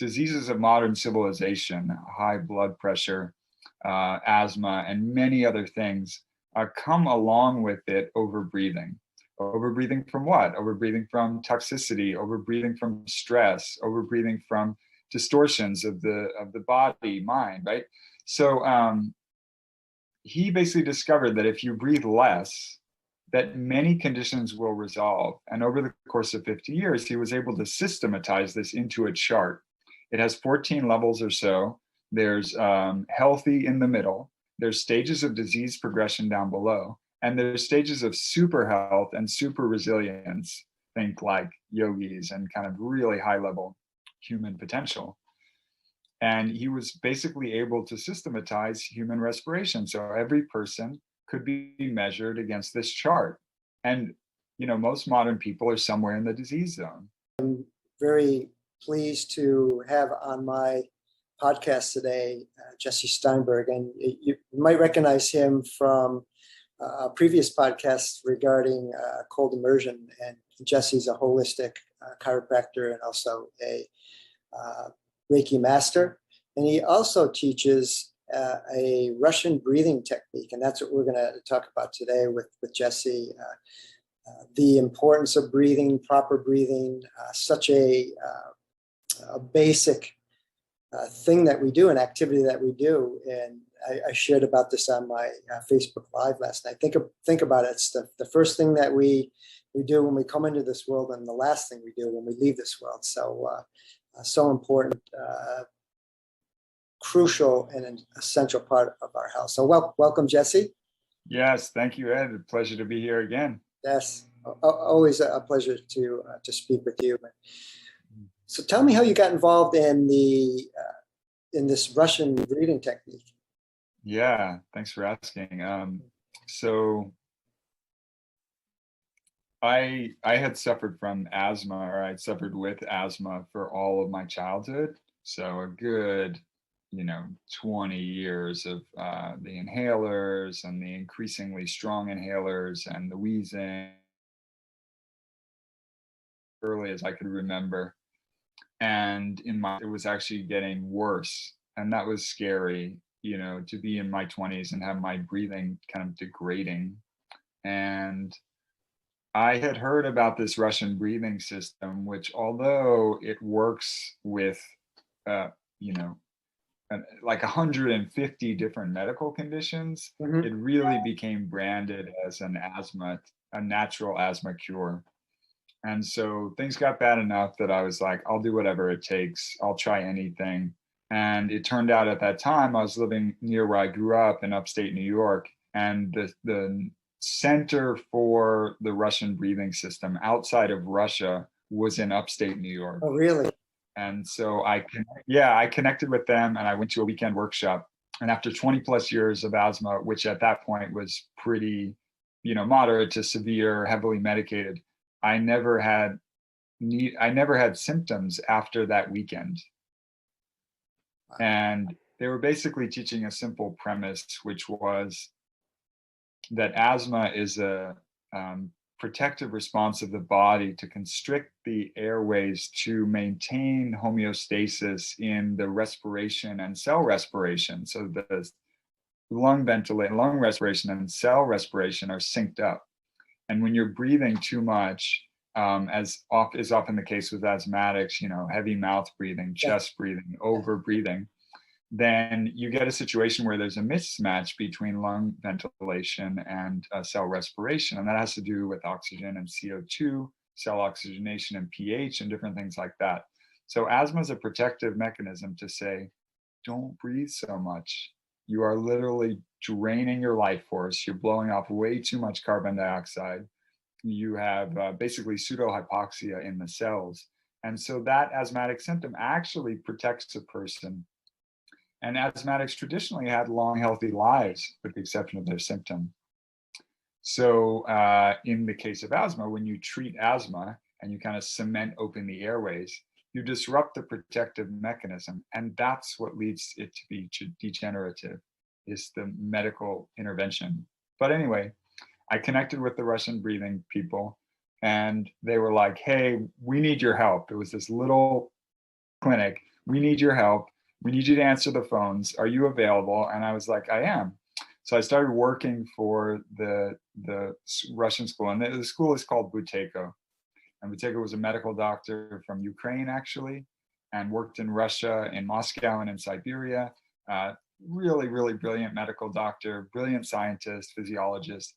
diseases of modern civilization, high blood pressure, asthma, and many other things come along with it overbreathing. Overbreathing from what? Overbreathing from toxicity, overbreathing from stress, overbreathing from distortions of the body, mind, right? So he basically discovered that if you breathe less, that many conditions will resolve. And over the course of 50 years, he was able to systematize this into a chart. It has 14 levels or so. There's healthy in the middle. There's stages of disease progression down below. And there's stages of super health and super resilience. Think like yogis and kind of really high level human potential. And he was basically able to systematize human respiration. So every person could be measured against this chart. And, you know, most modern people are somewhere in the disease zone. I'm very pleased to have on my podcast today, Jessie Steinberg. And you might recognize him from a previous podcast regarding cold immersion. And Jessie's a holistic chiropractor and also a Reiki Master. And he also teaches a Russian breathing technique. And that's what we're going to talk about today with Jessie. The importance of breathing, proper breathing, such a basic thing that we do, an activity that we do. And I shared about this on my Facebook Live last night. Think about it. It's the first thing that we do when we come into this world and the last thing we do when we leave this world. So important, crucial, and an essential part of our health. So welcome, Jessie. Yes, thank you, Ed. A pleasure to be here again. Yes, always a pleasure to speak with you. So tell me how you got involved in this Russian breathing technique. Yeah, thanks for asking. So I had suffered from asthma, or I'd suffered with asthma for all of my childhood. So a good, 20 years of the inhalers and the increasingly strong inhalers and the wheezing, early as I could remember. And it was actually getting worse. And that was scary, to be in my 20s and have my breathing kind of degrading. And I had heard about this Russian breathing system, which, although it works with, like 150 different medical conditions, it really became branded as a natural asthma cure. And so things got bad enough that I was like, I'll do whatever it takes. I'll try anything. And it turned out at that time, I was living near where I grew up in upstate New York. And the center for the Russian breathing system outside of Russia was in upstate New York. Oh, really? And so I connected with them and I went to a weekend workshop. And after 20 plus years of asthma, which at that point was pretty, moderate to severe, heavily medicated, I never had symptoms after that weekend. And they were basically teaching a simple premise, which was that asthma is a protective response of the body to constrict the airways to maintain homeostasis in the respiration and cell respiration. So the lung respiration and cell respiration are synced up. And when you're breathing too much, as is often the case with asthmatics, heavy mouth breathing, chest breathing, over breathing, then you get a situation where there's a mismatch between lung ventilation and cell respiration. And that has to do with oxygen and CO2, cell oxygenation and pH and different things like that. So asthma is a protective mechanism to say, don't breathe so much. You are literally draining your life force. You're blowing off way too much carbon dioxide. You have basically pseudohypoxia in the cells. And so that asthmatic symptom actually protects a person. And asthmatics traditionally had long, healthy lives, with the exception of their symptom. So in the case of asthma, when you treat asthma and you kind of cement open the airways, you disrupt the protective mechanism. And that's what leads it to be degenerative, is the medical intervention. But anyway, I connected with the Russian breathing people and they were like, hey, we need your help. It was this little clinic We need your help. We need you to answer the phones. Are you available? And I was like, I am. So I started working for the Russian school, and the school is called Buteyko. And Buteyko was a medical doctor from Ukraine, actually, and worked in Russia, in Moscow, and in Siberia. Really, really brilliant medical doctor, brilliant scientist, physiologist.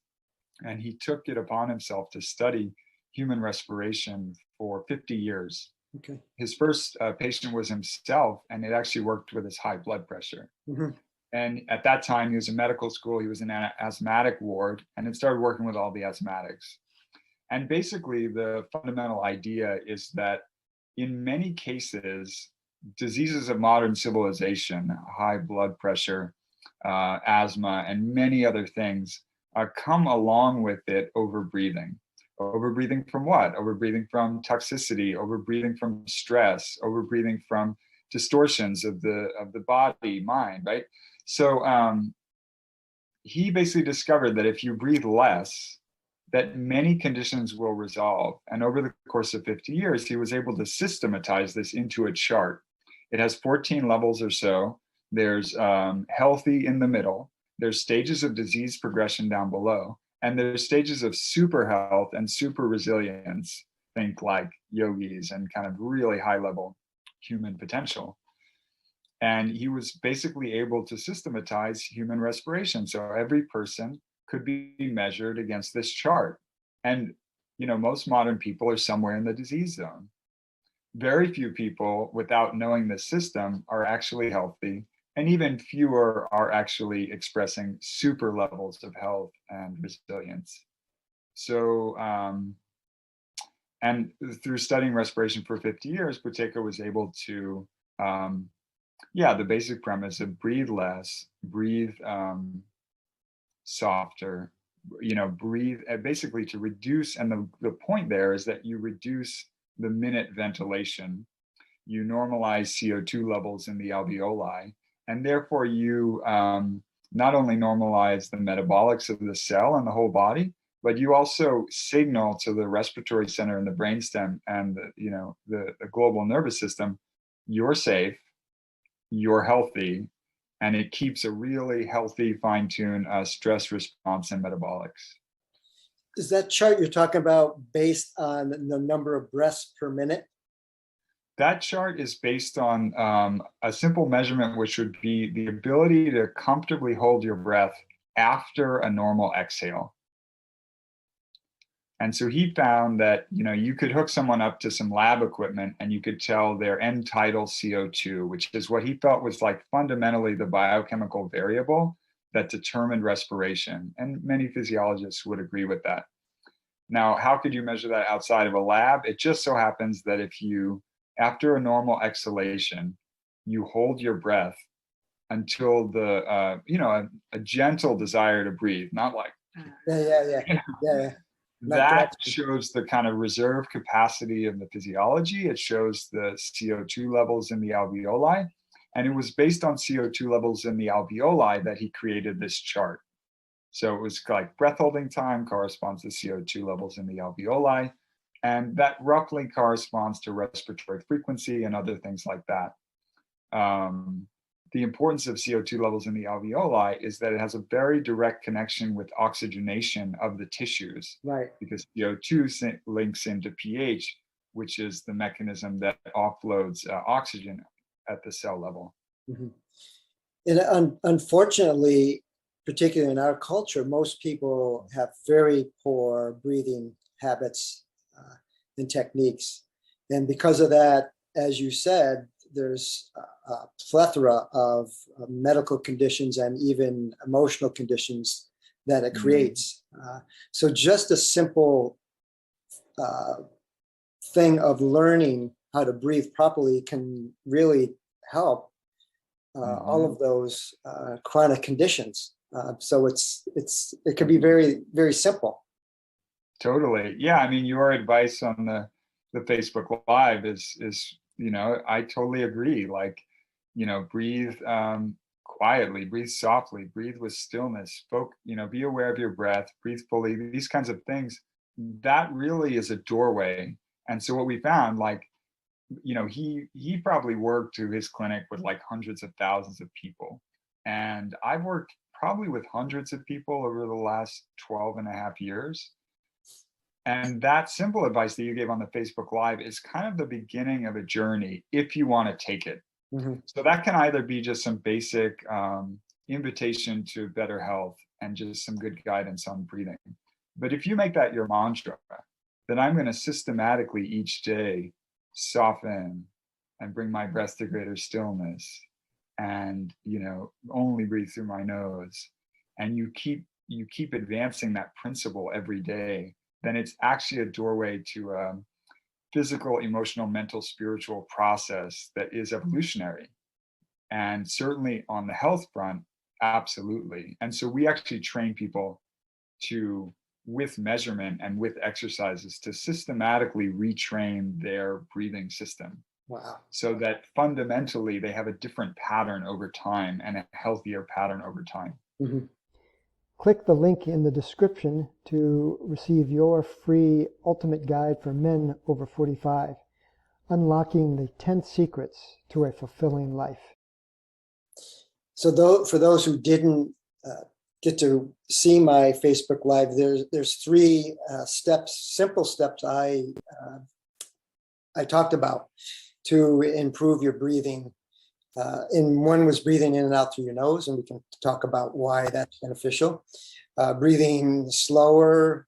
And he took it upon himself to study human respiration for 50 years. Okay. His first patient was himself, and it actually worked with his high blood pressure. Mm-hmm. And at that time, he was in medical school. He was in an asthmatic ward, and it started working with all the asthmatics. And basically, the fundamental idea is that in many cases, diseases of modern civilization, high blood pressure, asthma, and many other things, come along with it overbreathing. Overbreathing from what? Overbreathing from toxicity, overbreathing from stress, overbreathing from distortions of the body, mind, right? So he basically discovered that if you breathe less, that many conditions will resolve. And over the course of 50 years, he was able to systematize this into a chart. It has 14 levels or so. There's healthy in the middle. There's stages of disease progression down below. And there's stages of super health and super resilience. Think like yogis and kind of really high level human potential. And he was basically able to systematize human respiration. So every person could be measured against this chart. And, most modern people are somewhere in the disease zone. Very few people, without knowing the system, are actually healthy. And even fewer are actually expressing super levels of health and resilience. So, and through studying respiration for 50 years, Buteyko was able to, the basic premise of breathe less, breathe softer, breathe, basically to reduce. And the point there is that you reduce the minute ventilation, you normalize CO2 levels in the alveoli, and therefore you not only normalize the metabolics of the cell and the whole body, but you also signal to the respiratory center in the brainstem and the global nervous system, you're safe, you're healthy, and it keeps a really healthy, fine-tuned stress response and metabolics. Is that chart you're talking about based on the number of breaths per minute? That chart is based on a simple measurement, which would be the ability to comfortably hold your breath after a normal exhale. And so he found that, you could hook someone up to some lab equipment and you could tell their end tidal CO2, which is what he felt was like fundamentally the biochemical variable that determined respiration. And many physiologists would agree with that. Now, how could you measure that outside of a lab? It just so happens that if you, after a normal exhalation, you hold your breath until a gentle desire to breathe, not like, Yeah. That shows the kind of reserve capacity of the physiology. It shows the CO2 levels in the alveoli. And it was based on CO2 levels in the alveoli that he created this chart. So it was like breath holding time corresponds to CO2 levels in the alveoli. And that roughly corresponds to respiratory frequency and other things like that. The importance of CO2 levels in the alveoli is that it has a very direct connection with oxygenation of the tissues. Right. Because CO2 links into pH, which is the mechanism that offloads oxygen at the cell level. Mm-hmm. And unfortunately, particularly in our culture, most people have very poor breathing habits and techniques. And because of that, as you said, there's a plethora of medical conditions and even emotional conditions that it creates. So just a simple thing of learning how to breathe properly can really help all of those chronic conditions. So it can be very, very simple. Totally. Yeah. I mean, your advice on the Facebook Live is I totally agree. Like, breathe quietly, breathe softly, breathe with stillness, be aware of your breath, breathe fully, these kinds of things. That really is a doorway. And so what we found, like, he probably worked to his clinic with like hundreds of thousands of people. And I've worked probably with hundreds of people over the last 12 and a half years. And that simple advice that you gave on the Facebook Live is kind of the beginning of a journey if you want to take it. Mm-hmm. So that can either be just some basic invitation to better health and just some good guidance on breathing. But if you make that your mantra, then I'm going to systematically each day soften and bring my breath to greater stillness, and only breathe through my nose, and you keep advancing that principle every day, then it's actually a doorway to a physical, emotional, mental, spiritual process that is evolutionary. And certainly on the health front, absolutely. And so we actually train people to, with measurement and with exercises, to systematically retrain their breathing system. Wow. So that fundamentally they have a different pattern over time and a healthier pattern over time. Mm-hmm. Click the link in the description to receive your free ultimate guide for men over 45, Unlocking the 10 Secrets to a Fulfilling Life. So for those who didn't get to see my Facebook Live, there's three simple steps I talked about to improve your breathing. And one was breathing in and out through your nose, and we can talk about why that's beneficial. Breathing slower,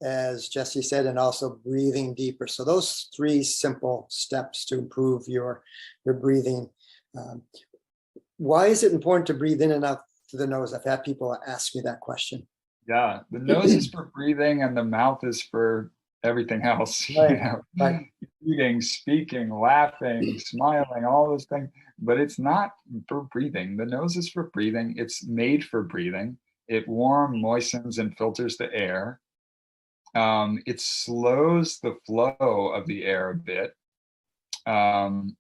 as Jessie said, and also breathing deeper. So those three simple steps to improve your breathing. Why is it important to breathe in and out through the nose? I've had people ask me that question. Yeah, the nose is for breathing and the mouth is for everything else. Right. Right. Eating, speaking, laughing, smiling, all those things. But it's not for breathing. The nose is for breathing. It's made for breathing. It warms, moistens, and filters the air. It slows the flow of the air a bit. And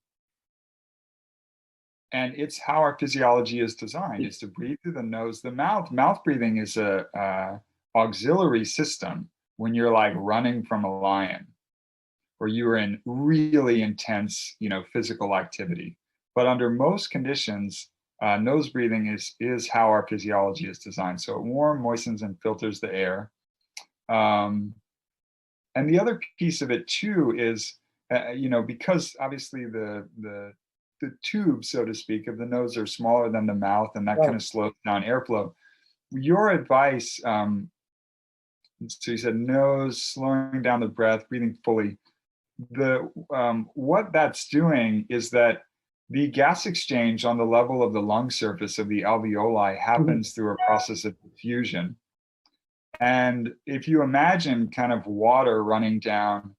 it's how our physiology is designed, is to breathe through the nose. The mouth breathing is a auxiliary system when you're like running from a lion, or you're in really intense, physical activity. But under most conditions, nose breathing is how our physiology is designed. So it warms, moistens, and filters the air. And the other piece of it too is, because obviously the tubes, so to speak, of the nose are smaller than the mouth, and that kind of slows down airflow. Your advice, so you said nose, slowing down the breath, breathing fully. What that's doing is that the gas exchange on the level of the lung surface of the alveoli happens through a process of diffusion. And if you imagine kind of water running down,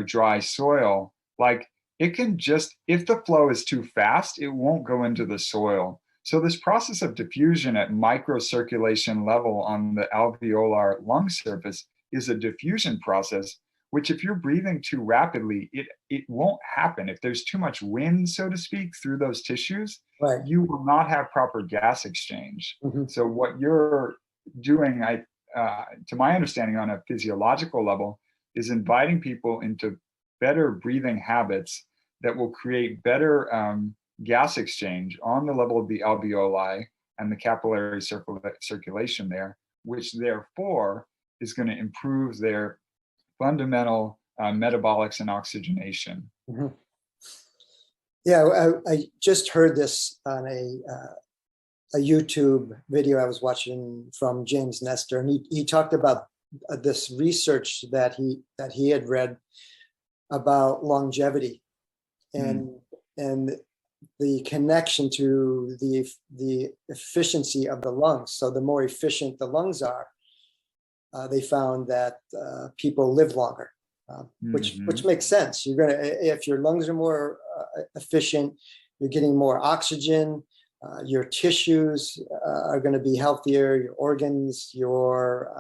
dry soil, like it can just, if the flow is too fast, it won't go into the soil. So this process of diffusion at microcirculation level on the alveolar lung surface is a diffusion process, which if you're breathing too rapidly, it won't happen. If there's too much wind, so to speak, through those tissues, you will not have proper gas exchange. So what you're doing, to my understanding on a physiological level, is inviting people into better breathing habits that will create better gas exchange on the level of the alveoli and the capillary circulation there, which therefore is going to improve their fundamental metabolics and oxygenation. Yeah, I just heard this on a YouTube video I was watching from James Nestor, and he talked about this research that he had read about longevity and the connection to the efficiency of the lungs. So the more efficient the lungs are, they found that people live longer, which makes sense. If your lungs are more efficient, you're getting more oxygen. Your tissues are going to be healthier. Your organs, you're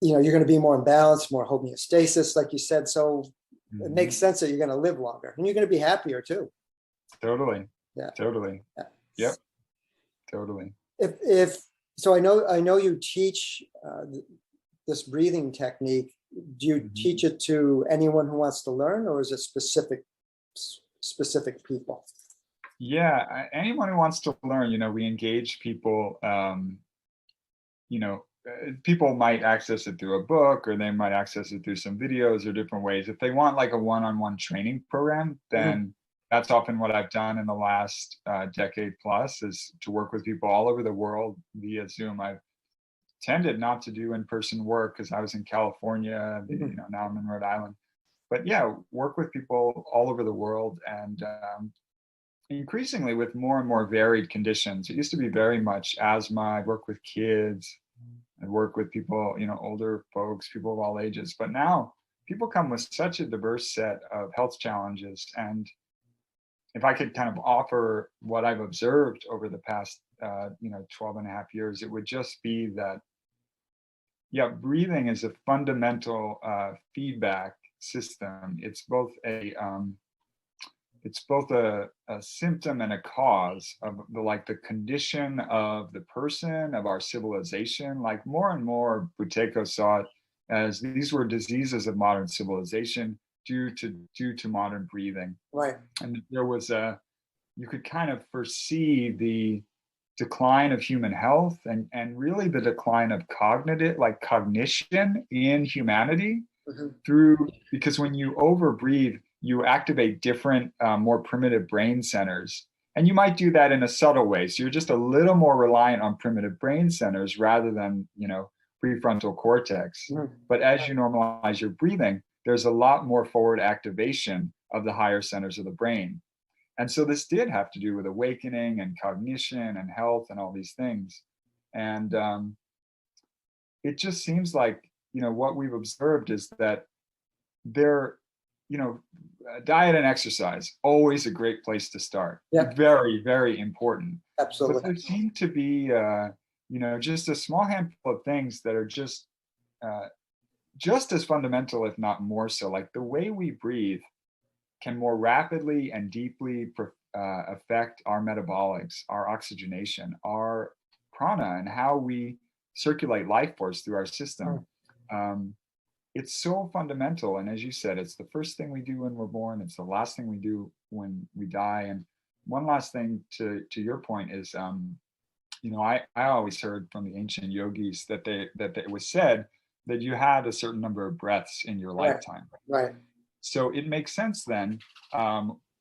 going to be more in balance, more homeostasis, like you said. So it makes sense that you're going to live longer, and you're going to be happier too. Totally. Yeah. Totally. Yeah. Yep. Totally. So I know you teach this breathing technique. Do you teach it to anyone who wants to learn, or is it specific specific people? Yeah, anyone who wants to learn, we engage people, people might access it through a book, or they might access it through some videos or different ways. If they want like a one-on-one training program, then that's often what I've done in the last decade plus, is to work with people all over the world via Zoom. I've tended not to do in-person work because I was in California, now I'm in Rhode Island. But yeah, work with people all over the world, and increasingly with more and more varied conditions. It used to be very much asthma. I work with kids. I work with people, older folks, people of all ages. But now people come with such a diverse set of health challenges. And if I could kind of offer what I've observed over the past, 12 and a half years, it would just be that, yeah, breathing is a fundamental feedback system. It's both a symptom and a cause of the condition of the person, of our civilization. Like more and more, Buteco saw it as these were diseases of modern civilization due to modern breathing. Right. And there was you could kind of foresee the decline of human health, and really the decline of cognition in humanity because when you overbreathe, you activate different, more primitive brain centers. And you might do that in a subtle way. So you're just a little more reliant on primitive brain centers rather than, prefrontal cortex. But as you normalize your breathing, there's a lot more forward activation of the higher centers of the brain. And so this did have to do with awakening and cognition and health and all these things. And it just seems like, what we've observed is that diet and exercise, always a great place to start. Yeah. Very, very important. Absolutely. But there seem to be, just a small handful of things that are just as fundamental, if not more so. Like the way we breathe can more rapidly and deeply affect our metabolics, our oxygenation, our prana, and how we circulate life force through our system. It's so fundamental. And as you said, it's the first thing we do when we're born. It's the last thing we do when we die. And one last thing to your point is, I always heard from the ancient yogis that it was said that you had a certain number of breaths in your lifetime. Right. So it makes sense then,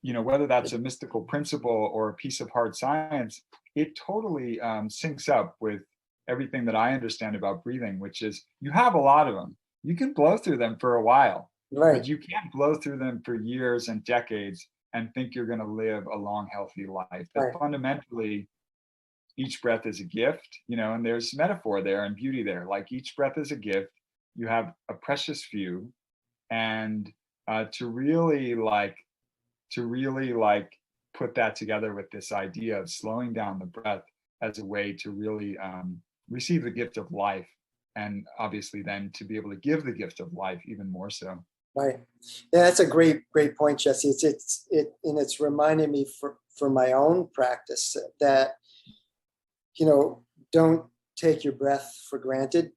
whether that's a mystical principle or a piece of hard science, it totally syncs up with everything that I understand about breathing, which is you have a lot of them. You can blow through them for a while, but you can't blow through them for years and decades and think you're going to live a long, healthy life. That fundamentally, each breath is a gift, and there's metaphor there and beauty there. Like each breath is a gift. You have a precious few, and to really put that together with this idea of slowing down the breath as a way to really receive the gift of life, and obviously then to be able to give the gift of life even more so. Right. Yeah, that's a great point, Jesse. It's reminding me for my own practice that, don't take your breath for granted.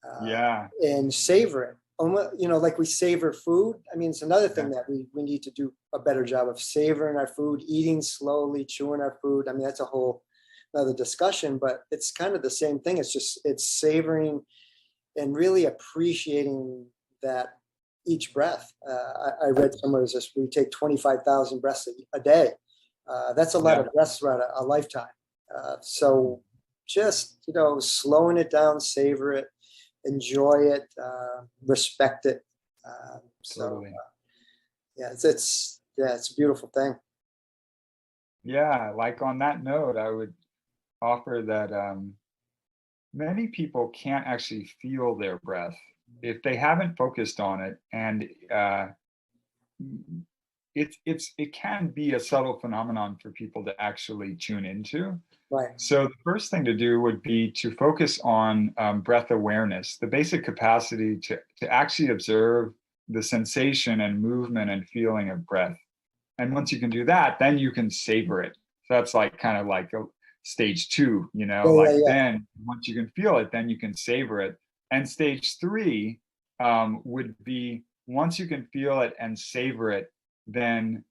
And savor it. Like we savor food. I mean, it's another thing that we need to do a better job of savoring our food, eating slowly, chewing our food. I mean, that's a whole another discussion, but it's kind of the same thing. It's savoring and really appreciating that each breath. I read somewhere this, we take 25,000 breaths a day. That's a lot of breaths throughout a lifetime. So just, slowing it down, savor it, enjoy it, respect it. Totally. It's a beautiful thing. Yeah, like on that note, I would offer that many people can't actually feel their breath if they haven't focused on it, and it can be a subtle phenomenon for people to actually tune into. Right. So the first thing to do would be to focus on breath awareness, the basic capacity to actually observe the sensation and movement and feeling of breath. And once you can do that, then you can savor it. So that's kind of like a stage 2, then once you can feel it, then you can savor it. And stage 3 would be once you can feel it and savor it, then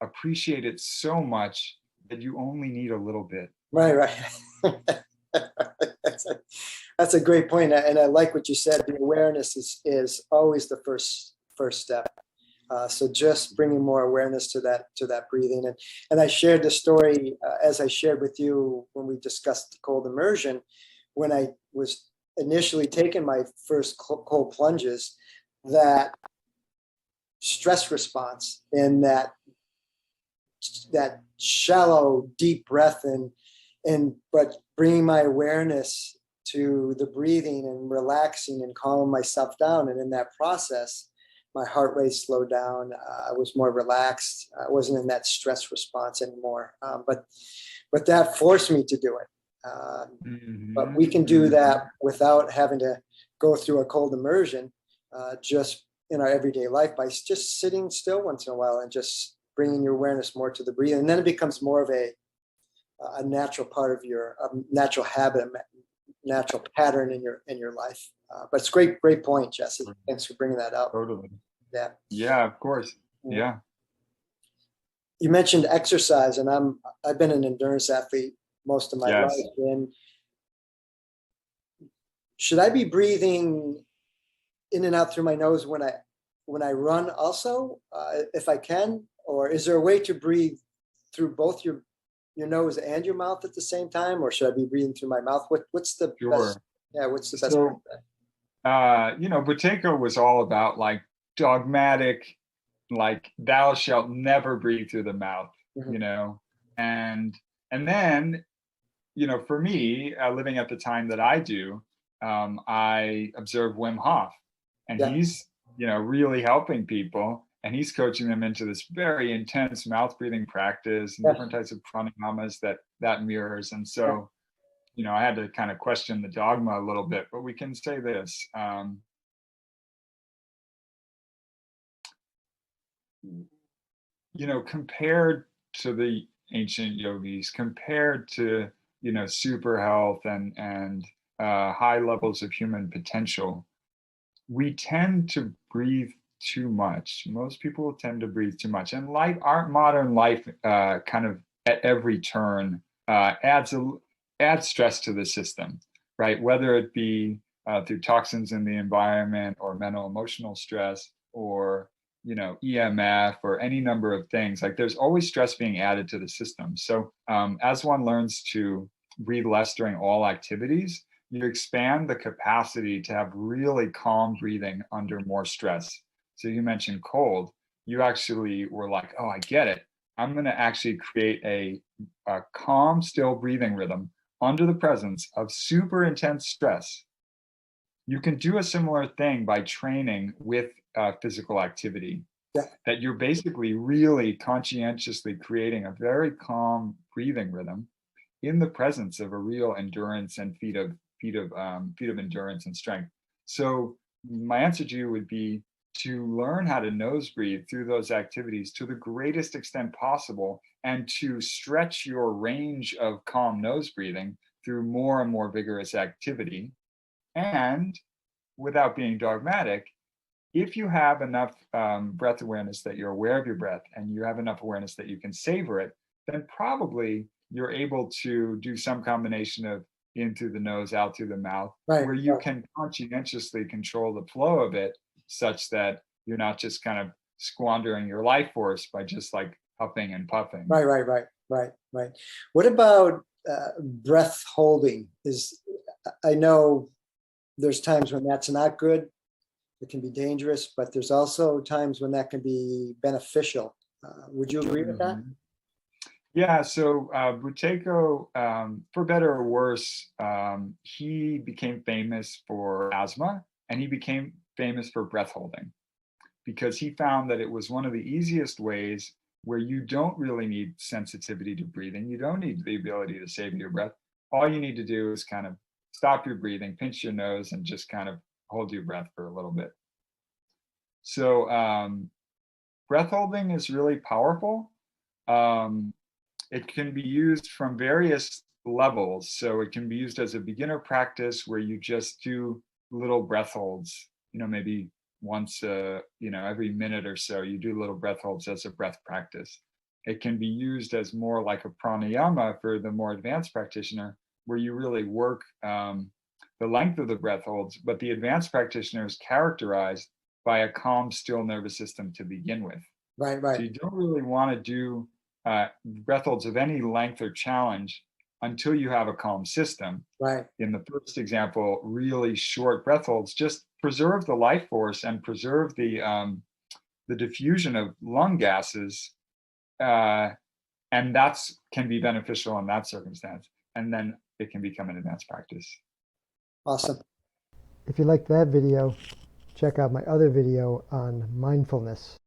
appreciate it so much that you only need a little bit. Right. That's a great point, and I like what you said. The awareness is always the first step. So just bringing more awareness to that breathing, and I shared the story as I shared with you when we discussed the cold immersion. When I was initially taking my first cold plunges, that stress response and that shallow, deep breath but bringing my awareness to the breathing and relaxing and calming myself down. And in that process, my heart rate slowed down. I was more relaxed. I wasn't in that stress response anymore. But that forced me to do it. But we can do that without having to go through a cold immersion, just in our everyday life, by just sitting still once in a while and just bringing your awareness more to the breathing. And then it becomes more of a natural part of your natural habit, natural pattern in your life. But it's great point, Jesse. Thanks for bringing that up. Totally. Yeah, of course. Yeah. You mentioned exercise, and I've been an endurance athlete most of my life. And should I be breathing in and out through my nose when I run also, if I can? Or is there a way to breathe through both your nose and your mouth at the same time, or should I be breathing through my mouth? What's the best? Yeah, what's the best? So, Buteyko was all about like dogmatic, like thou shalt never breathe through the mouth, and then, for me, living at the time that I do, I observe Wim Hof, and he's, really helping people. And he's coaching them into this very intense mouth breathing practice and different types of pranayamas that mirrors. And so, I had to kind of question the dogma a little bit, but we can say this. Compared to the ancient yogis, compared to, super health and high levels of human potential, we tend to breathe too much. Most people tend to breathe too much, and our modern life kind of at every turn adds stress to the system, right? Whether it be through toxins in the environment, or mental emotional stress, or EMF, or any number of things. Like, there's always stress being added to the system. So as one learns to breathe less during all activities, you expand the capacity to have really calm breathing under more stress. So you mentioned cold. You actually were like, oh, I get it. I'm going to actually create a calm, still breathing rhythm under the presence of super intense stress. You can do a similar thing by training with physical activity. That you're basically really conscientiously creating a very calm breathing rhythm in the presence of a real endurance and feat of endurance and strength. So my answer to you would be to learn how to nose breathe through those activities to the greatest extent possible, and to stretch your range of calm nose breathing through more and more vigorous activity. And without being dogmatic, if you have enough breath awareness that you're aware of your breath, and you have enough awareness that you can savor it, then probably you're able to do some combination of in through the nose, out through the mouth, where you can conscientiously control the flow of it, such that you're not just kind of squandering your life force by just like huffing and puffing. Right. What about breath holding? I know there's times when that's not good. It can be dangerous, but there's also times when that can be beneficial. Would you agree with that? Yeah, so Buteyko, for better or worse, he became famous for asthma, and he became famous for breath holding, because he found that it was one of the easiest ways where you don't really need sensitivity to breathing. You don't need the ability to savor your breath. All you need to do is kind of stop your breathing, pinch your nose, and just kind of hold your breath for a little bit. So breath holding is really powerful. It can be used from various levels. So it can be used as a beginner practice where you just do little breath holds, maybe once every minute or so. You do little breath holds as a breath practice. It can be used as more like a pranayama for the more advanced practitioner, where you really work the length of the breath holds, but the advanced practitioner is characterized by a calm, still nervous system to begin with. Right, So you don't really want to do breath holds of any length or challenge until you have a calm system. Right. In the first example, really short breath holds just preserve the life force and preserve the diffusion of lung gases, and that's can be beneficial in that circumstance. And then it can become an advanced practice. Awesome. If you liked that video, check out my other video on mindfulness.